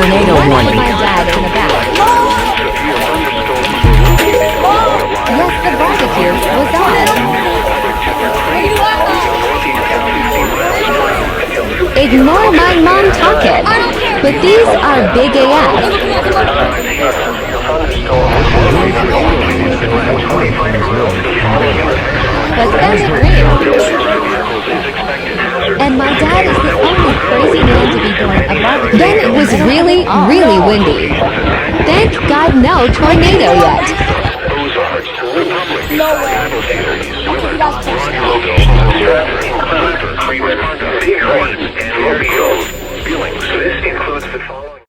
tornado warning. My dad in the back. Yes, the barbecue was on. Ignore my mom talking. But these are big AF. But then it rained. And my dad is the only crazy man to be doing a barbecue. Then it was really, really windy. Thank God no tornado yet. This includes the following.